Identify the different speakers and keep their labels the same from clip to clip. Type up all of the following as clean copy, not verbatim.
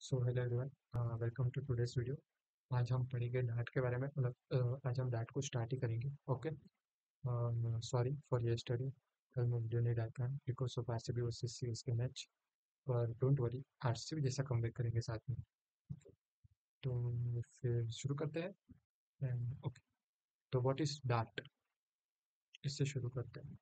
Speaker 1: So hello everyone, welcome to today's video. आज हम पढ़ेंगे डाट के बारे में। आज हम डाट को स्टार्ट ही करेंगे। ओके, सॉरी फॉर यस्टरडे, कल मैं वीडियो नहीं डाल पाया because of RCB versus CSK match. पर डोंट वरी, आरसीबी जैसा कमबैक करेंगे साथ में। तो फिर शुरू करते हैं। ओके, तो व्हाट इज डाट, इससे शुरू करते हैं।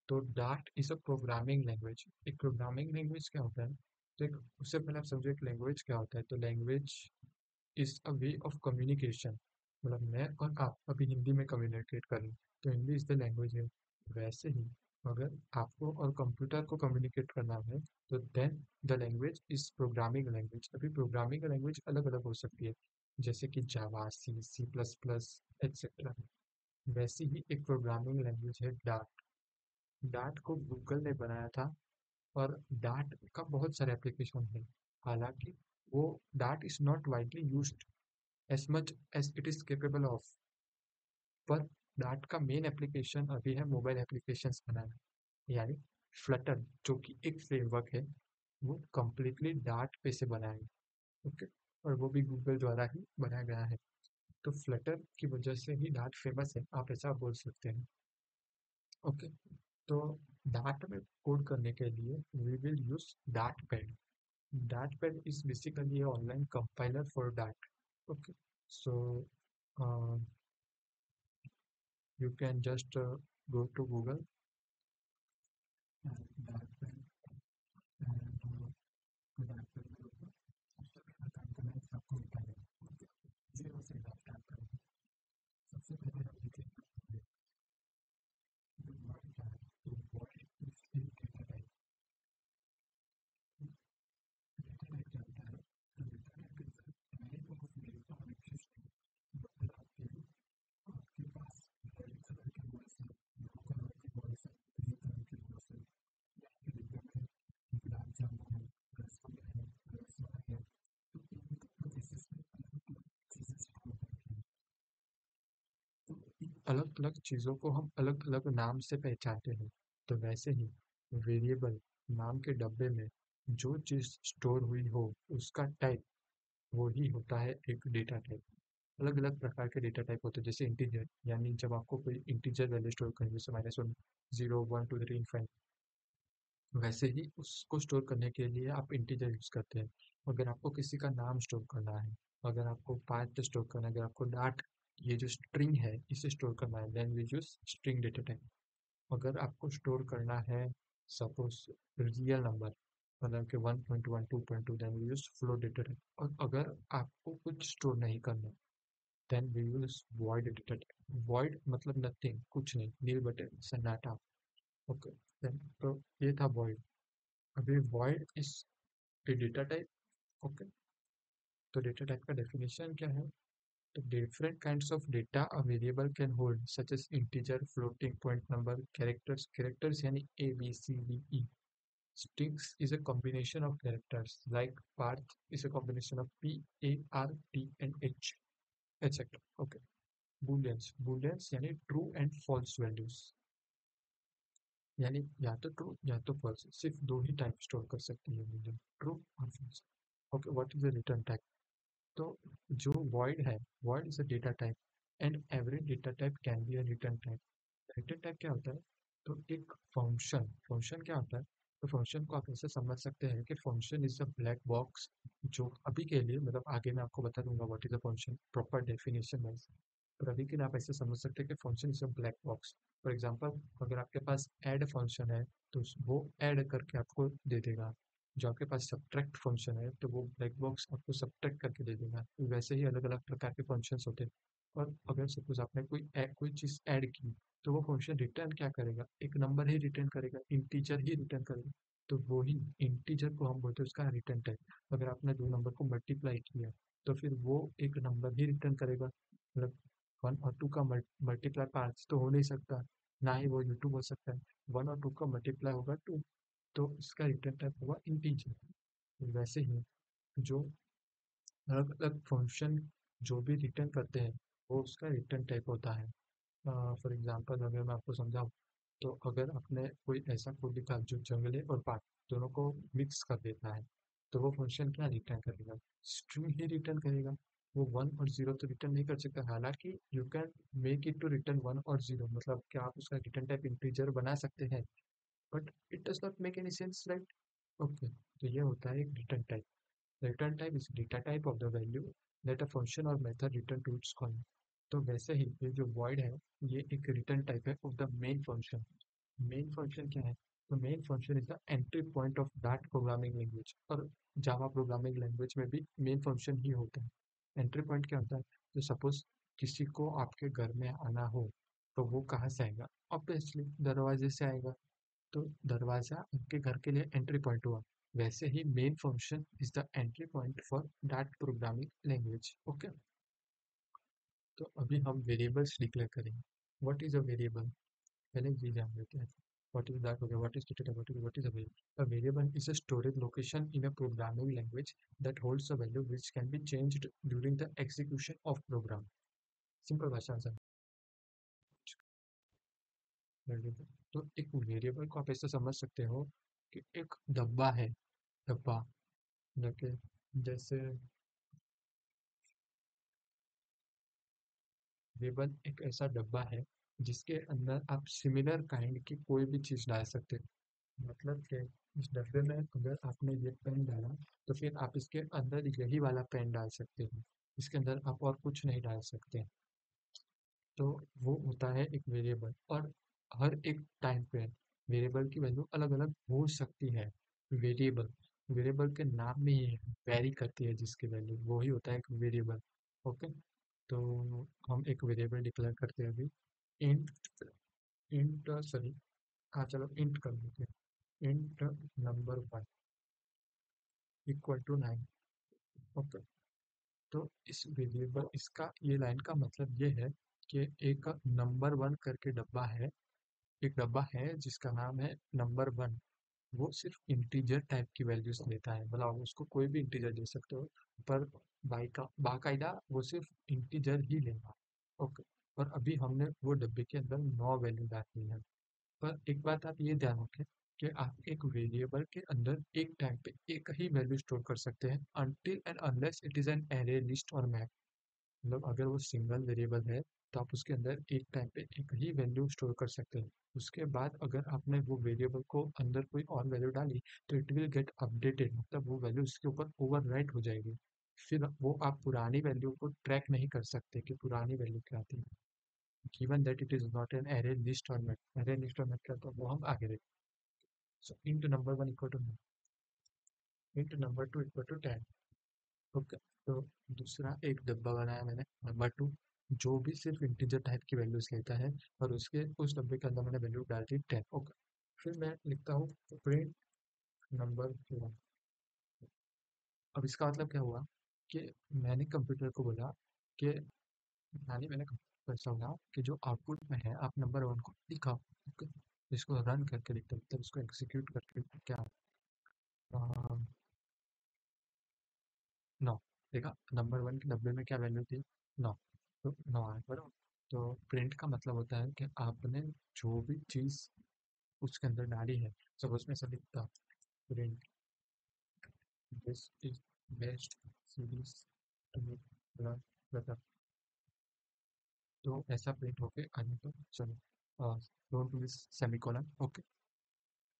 Speaker 1: तो dot is a programming language. एक प्रोग्रामिंग लैंग्वेज क्या होता है? तो एक, उससे पहले आप समझो एक लैंग्वेज क्या होता है। तो language is a way of communication. मतलब मैं और आप अभी हिंदी में कम्युनिकेट कर रहे हैं, तो हिंदी इज द लैंग्वेज है। वैसे ही अगर आपको और कंप्यूटर को कम्युनिकेट करना है, तो then the language is programming language. अभी प्रोग्रामिंग लैंग्वेज अलग अलग हो सकती है, जैसे कि Java, C, C plus plus etcetera. वैसी ही एक प्रोग्रामिंग लैंग्वेज है डार्ट। डार्ट को गूगल ने बनाया था, और डार्ट का बहुत सारे एप्लीकेशन है। हालांकि वो dart is not widely used as much as it is capable of, पर डार्ट का मेन एप्लीकेशन अभी है मोबाइल एप्लीकेशंस बनाना। यानी फ्लटर, जो कि एक फ्रेमवर्क है, वो कम्प्लीटली डार्ट पे से बना है। ओके, और वो भी गूगल द्वारा ही बनाया गया है। तो फ्लटर की वजह से ही डार्ट फेमस है, आप ऐसा बोल सकते हैं। ओके, तो डार्ट में कोड करने के लिए we will use Dart pad. Dart pad is basically online compiler for Dart. Okay, so you can just go to Google and Darknet and Darknet के ऊपर उसका क्या काम करना है आपको बताएगा। जीरो से स्टार्ट करेंगे। सबसे पहले हम लिखेंगे वर्ड क्या है। तो वर्ड इज एक डेटा टाइप। डेटा टाइप क्या होता है? तो data type is type of data existing. मतलब आपके पास रेड कलर की वॉइस है, ब्लू कलर की वॉइस है, ग्रीन कलर की वॉइस है, रिबन है, गुलाब जामुन है, रसगुल्ला है, रसमलाई है। तो इन बेसिस पे अलग अलग चीजें स्टोर करती हैं। तो इन अलग अलग चीजों को हम अलग अलग नाम से पहचानते हैं। तो वैसे ही वेरिएबल नाम के डब्बे में जो चीज स्टोर हुई हो, उसका टाइप वो ही होता है एक डेटा टाइप। अलग अलग प्रकार के डेटा टाइप होते हैं, जैसे इंटीजर, यानी जब आपको कोई इंटीजर वैल्यू स्टोर करनी है, जैसे -1, 0, 1, 2, 3, 5, वैसे ही उसको स्टोर करने के लिए आप इंटीजर यूज करते हैं। अगर आपको किसी का नाम स्टोर करना है, अगर आपको पाथ स्टोर करना है, अगर आपको डाट, ये जो स्ट्रिंग है, इसे स्टोर करना है, then we use string data type. अगर आपको स्टोर करना है सपोज रियल नंबर, मतलब कि 1.1, 2.2, then we use float data type. और अगर आपको कुछ स्टोर नहीं करना, then we use void data type. Void मतलब नथिंग, कुछ नहीं, नील बटे सन्नाटा। ओके, देन तो ये था वॉइड। अभी void is a data type. Okay, तो डेटा टाइप का डेफिनेशन क्या है? तो different kinds of data a variable can hold, such as integer, floating point number, characters. Characters यानी A B C D E. strings is a combination of characters, like path is a combination of p, a, r, t and h, etc. Okay, booleans यानी true and false values, यानी या तो true या तो false, सिर्फ दो ही type store कर सकती है बूलियन, ट्रू और false. Okay, what is the return type? तो जो void है, void is a data type and every data type can be a return type. Return type क्या होता है? तो एक फंक्शन, फंक्शन क्या होता है? तो फंक्शन को आप ऐसे समझ सकते हैं कि function is a black box. जो अभी के लिए, मतलब आगे मैं आपको बता दूंगा what is a function proper definition wise, पर अभी के लिए आप ऐसे समझ सकते हैं कि function is a black box. For example, अगर आपके पास ऐड फंक्शन है, तो वो ऐड करके आपको दे देगा। जो आपके पास सब्ट्रैक्ट फंक्शन है, तो वो ब्लैक बॉक्स आपको सब्ट्रैक्ट करके दे देगा। तो वैसे ही अलग अलग प्रकार के फंक्शंस होते हैं। और अगर सपोज आपने कोई चीज़ ऐड की, तो वो फंक्शन रिटर्न क्या करेगा? एक नंबर ही रिटर्न करेगा, इंटीजर ही रिटर्न करेगा। तो वो ही इंटीजर को हम बोलते हैं उसका रिटर्न टाइप। अगर आपने दो नंबर को मल्टीप्लाई किया, तो फिर वो एक नंबर ही रिटर्न करेगा। मतलब 1 और 2 का मल्टीप्लाई 5 तो हो नहीं सकता, ना ही वो यूट्यूब हो सकता है। 1 और 2 का मल्टीप्लाई होगा 2, तो इसका रिटर्न टाइप होगा इंटीजर। वैसे ही जो अलग अलग फंक्शन जो भी रिटर्न करते हैं, वो उसका रिटर्न टाइप होता है। फॉर एग्जांपल अगर मैं आपको समझाऊँ, तो अगर आपने कोई ऐसा कोड लिखा जो जंगले और पार्क दोनों को मिक्स कर देता है, तो वो फंक्शन क्या रिटर्न करेगा, स्ट्रिंग ही रिटर्न करेगा। वो 1 और 0 तो रिटर्न नहीं कर सकता, हालांकि you can make it to return 1 और 0, मतलब कि आप उसका रिटर्न टाइप इंटीजर बना सकते हैं, but it does not make any sense, right? Okay, तो ये होता है एक return type. Return type is data type of the value that a function or method return to its call. तो वैसे ही ये जो वॉइड है, ये एक रिटर्न टाइप है of the main function. Main function क्या है? तो main function is the entry point of that programming language, और जावा प्रोग्रामिंग लैंग्वेज में भी मेन फंक्शन ही होता है। एंट्री पॉइंट क्या होता है? तो सपोज किसी को आपके घर में आना हो, तो वो कहाँ से आएगा? ऑब्वियसली दरवाजे से आएगा। तो दरवाजा आपके घर के लिए एंट्री पॉइंट हुआ। वैसे ही main function is the entry point for that programming language. Okay, तो अभी हम वेरिएबल्स डिक्लेयर करेंगे। What is a variable? पहले ये जान लेते हैं। What is that? Okay, what is data type? What is a variable? A variable is a storage location in a programming language that holds a value which can be changed during the execution of program. Simple भाषा में variable, तो एक variable को आप ऐसे समझ सकते हो कि एक डब्बा है। डब्बा जैसे जैसे वेरिएबल एक ऐसा डब्बा है जिसके अंदर आप सिमिलर काइंड की कोई भी चीज़ डाल सकते हो। मतलब कि इस डब्बे में अगर आपने ये पेन डाला, तो फिर आप इसके अंदर यही वाला पेन डाल सकते हो, इसके अंदर आप और कुछ नहीं डाल सकते। तो वो होता है एक वेरिएबल, और हर एक टाइम पे वेरिएबल की वैल्यू अलग अलग हो सकती है। वेरिएबल वेरिएबल के नाम में ही वेरी करती है जिसकी वैल्यू, वो ही होता है एक वेरिएबल। ओके, तो हम एक वेरिएबल डिक्लेयर करते हैं अभी। इंट इंट सॉरी, हाँ चलो इंट कर देते हैं। Int number 1 equal to 9। Okay, तो इस वेरिएबल, इसका ये लाइन का मतलब ये है कि एक नंबर 1 करके डब्बा है। एक डब्बा है जिसका नाम है नंबर 1। वो सिर्फ इंटीजर टाइप की वैल्यूज लेता है, मतलब आप उसको कोई भी इंटीजर दे सकते हो, पर बाकायदा वो सिर्फ इंटीजर ही लेगा। ओके, और अभी हमने वो डब्बे के अंदर 9 वैल्यू डाली है। पर एक बात आप ये ध्यान रखें कि आप एक वेरिएबल के अंदर एक टाइम पे एक ही वैल्यू स्टोर कर सकते हैं, until and unless it is an array list और मैप। मतलब अगर वो सिंगल वेरिएबल है, तो आप उसके अंदर एक टाइम पे एक ही वैल्यू स्टोर कर सकते हैं। उसके बाद अगर आपने वो वेरिएबल को अंदर कोई और वैल्यू डाली, तो इट विल गेट अपडेटेड, मतलब वो वैल्यू उसके ऊपर ओवरराइट हो जाएगी। फिर वो आप पुरानी वैल्यू को ट्रैक नहीं कर सकते कि पुरानी वैल्यू क्या थी, given that it is not an array list or map। array list और map क्या था वो हम आगे देखेंगे। So int number 1 equal to int number 2 equal to 10। Okay, तो दूसरा एक डब्बा बनाया मैंने नंबर 2, जो भी सिर्फ इंटीजर टाइप की वैल्यूज लेता है, और उसके उस डब्बे के अंदर मैंने वैल्यू डाल दी 10। ओके, फिर मैं लिखता हूँ प्रिंट नंबर 1। अब इसका मतलब क्या हुआ कि मैंने कंप्यूटर को बोला कि मैंने कंप्यूटर को ऐसा बोला कि जो आउटपुट में है आप नंबर 1 को दिखाओ। ओके, इसको रन करके देखते हैं, मतलब इसको एग्जीक्यूट करके क्या 9। देखा नंबर 1 के डब्बे में क्या वैल्यू थी? 9। तो 9 आया बराबर। तो प्रिंट का मतलब होता है कि आपने जो भी चीज़ उसके अंदर डाली है, सपोज में ऐसा लिखता print this is best series to learn better, तो ऐसा प्रिंट होके आने तो चलो डोंट मिस सेमीकोलन। ओके,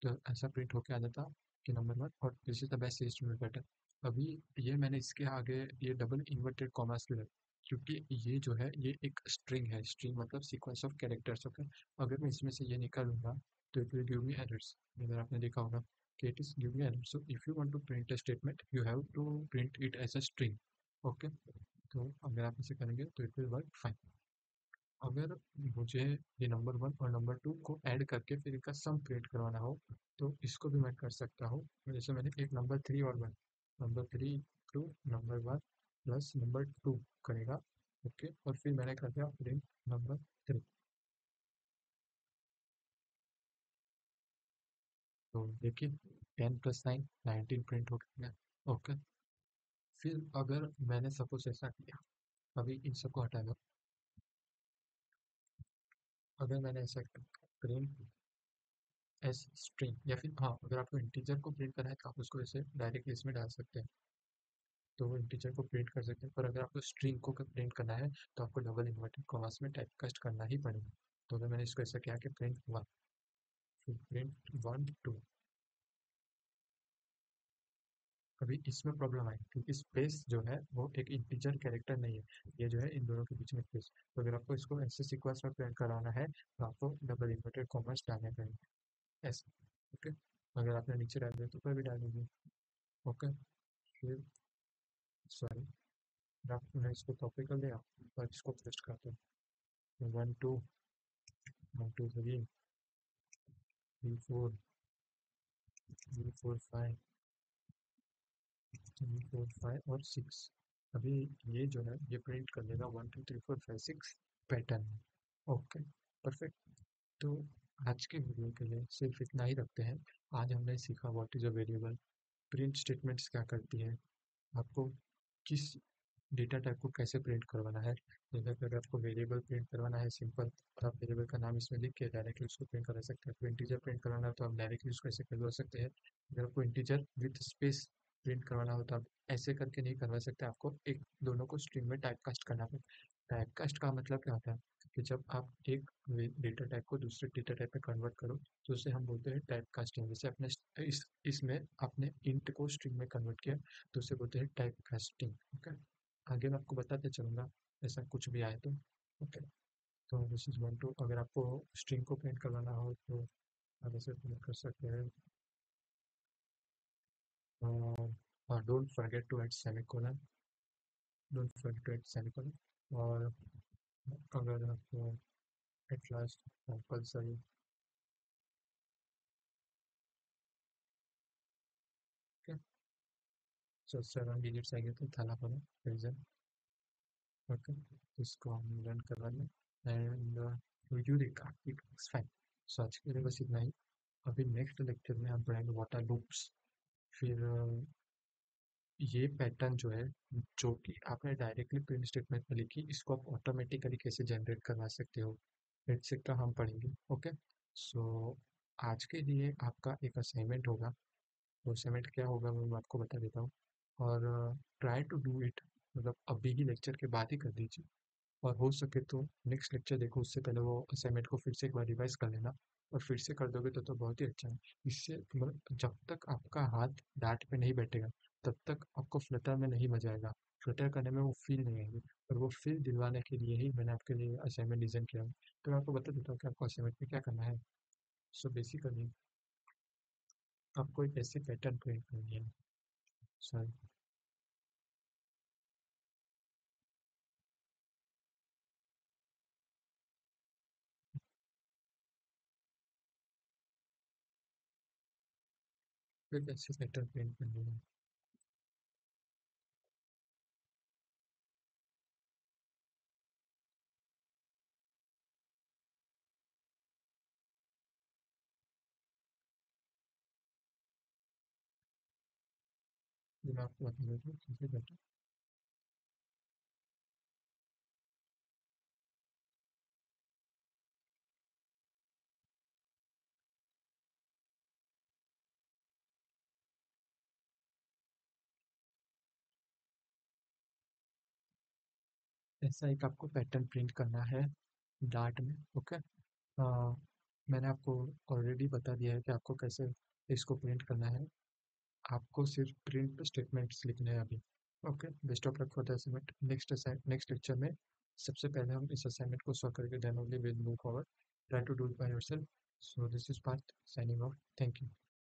Speaker 1: तो ऐसा प्रिंट होके आ जाता कि नंबर 1 और this is the best series to learn better. अभी ये मैंने इसके आगे ये डबल इन्वर्टेड कॉमास क्यों रखा? क्योंकि ये जो है ये एक स्ट्रिंग है। स्ट्रिंग मतलब सीक्वेंस ऑफ कैरेक्टर्स। ओके, अगर मैं इसमें से ये निकालूंगा तो it will give me errors. अगर आपने देखा होगा कि it is give me errors, so if you want to print a statement you have to print it as a string. Okay, तो अगर आप इसे करेंगे तो इट विल वर्क फाइन। अगर मुझे ये नंबर 1 और नंबर 2 को ऐड करके फिर इनका सम प्रिंट करवाना हो, तो इसको भी मैं कर सकता हूँ। जैसे मैंने एक नंबर 3 और 1, number 3 to number 1 plus number 2 करेगा। ओके, और फिर मैंने कर दिया प्रिंट नंबर 3। तो देखिए 10 + 9 19 प्रिंट हो गया। ओके, फिर अगर मैंने सपोज ऐसा किया, अभी इन सबको हटाया, अगर मैंने ऐसा किया प्रिंट एस स्ट्रिंग, या फिर हाँ, अगर आपको इंटीजर को प्रिंट करना है तो आप उसको ऐसे डायरेक्टली इसमें डाल सकते हैं, तो वो इंटीजर को प्रिंट कर सकते हैं। पर अगर आपको स्ट्रिंग को प्रिंट करना है तो आपको डबल इन्वर्टेड कॉमास में टाइपकास्ट करना ही पड़ेगा। तो अगर मैंने इसको ऐसा किया कि प्रिंट वन, फिर प्रिंट वन टू, अभी इसमें प्रॉब्लम आई क्योंकि स्पेस जो है वो एक इंटीजर कैरेक्टर नहीं है, ये जो है इन दोनों के बीच में स्पेस। तो अगर आपको इसको ऐसे सीक्वेंस में प्रिंट कराना है तो आपको डबल इन्वर्टेड कॉमास डालने पड़ेंगे ऐसे। ओके, अगर आपने नीचे डाल दिया तो ऊपर भी डाल दीजिए। ओके, फिर सॉरी, आपने इसको कॉपी कर लिया और इसको पेस्ट करते हैं, one two, one two three, three four, three four five, three four five और सिक्स। अभी ये जो है ये प्रिंट कर लेगा one two three four five six pattern. Okay, perfect. तो आज के वीडियो के लिए सिर्फ इतना ही रखते हैं। आज हमने सीखा what is a variable, print statements क्या करती है, आपको किस डेटा टाइप को कैसे प्रिंट करवाना है। जैसे कि अगर आपको वेरिएबल प्रिंट करवाना है सिंपल, तो आप वेरिएबल का नाम इसमें लिख के डायरेक्टली उसको प्रिंट करा सकते हैं। तो इंटीजर प्रिंट करवाना है तो आप डायरेक्टली उसको ऐसे करवा सकते हैं। अगर आपको इंटीजर विथ स्पेस प्रिंट करवाना हो तो आप ऐसे करके नहीं करवा सकते, आपको एक दोनों को स्ट्रिंग में टाइप कास्ट करना पड़ेगा। टाइप कास्ट का मतलब क्या होता है कि जब आप एक डेटा टाइप को दूसरे डेटा टाइप में कन्वर्ट करो तो उसे हम बोलते हैं टाइप कास्टिंग। जैसे अपने इसमें आपने इंट को स्ट्रिंग में कन्वर्ट किया तो उसे बोलते हैं टाइप कास्टिंग। ओके, आगे मैं आपको बताते चलूँगा ऐसा कुछ भी आए तो। ओके, तो दिस इज़ वन टू। अगर आपको स्ट्रिंग को प्रिंट करवाना हो तो आप ऐसे प्रिंट कर सकते हैं, don't forget to add semicolon, don't forget to add semicolon. और अगर आपको at last compulsory, okay, so 7 digits आएंगे तो थाना पर रीजन। ओके, इसको हम रन करवा लें एंड यूरेका, इट्स फाइन। सो आज के लिए बस इतना ही। अभी नेक्स्ट लेक्चर में हम पढ़ेंगे वाटर लूप्स। फिर ये पैटर्न जो है जो कि आपने डायरेक्टली प्रिंट स्टेटमेंट में लिखी, इसको आप ऑटोमेटिकली कैसे जनरेट करवा सकते हो एटसेट्रा हम पढ़ेंगे। ओके, सो आज के लिए आपका एक असाइनमेंट होगा। वो असाइनमेंट क्या होगा वो मैं आपको बता देता हूँ, और ट्राई टू डू इट, मतलब अभी ही लेक्चर के बाद ही कर दीजिए। और हो सके तो नेक्स्ट लेक्चर देखो उससे पहले वो असाइनमेंट को फिर से एक बार रिवाइज कर लेना, और फिर से कर दोगे तो बहुत ही अच्छा है। इससे मतलब जब तक आपका हाथ डार्ट पे नहीं बैठेगा तब तक आपको फ्लटर में नहीं मजा आएगा, फ्लटर करने में वो फील नहीं आएगी। और वो फील दिलवाने के लिए ही मैंने आपके लिए असाइनमेंट डिज़ाइन किया है। तो मैं आपको बता देता हूँ कि आपको असाइनमेंट में क्या करना है। सो बेसिकली आपको एक ऐसी पैटर्न प्रिंट करनी है। सॉरी, एक ऐसी पैटर्न प्रिंट करनी है। जो मैं आपको बता देता हूँ कैसे पैटर्न। ऐसा एक आपको पैटर्न प्रिंट करना है डार्ट में। ओके, मैंने आपको ऑलरेडी बता दिया है कि आपको कैसे इसको प्रिंट करना है। आपको सिर्फ प्रिंट स्टेटमेंट्स लिखने हैं अभी। Okay, best of luck for the assignment. Next lecture में सबसे पहले हम इस असाइनमेंट को सॉल्व करके then only will move forward. Try to do it by yourself. So this is Parth signing off. Thank you.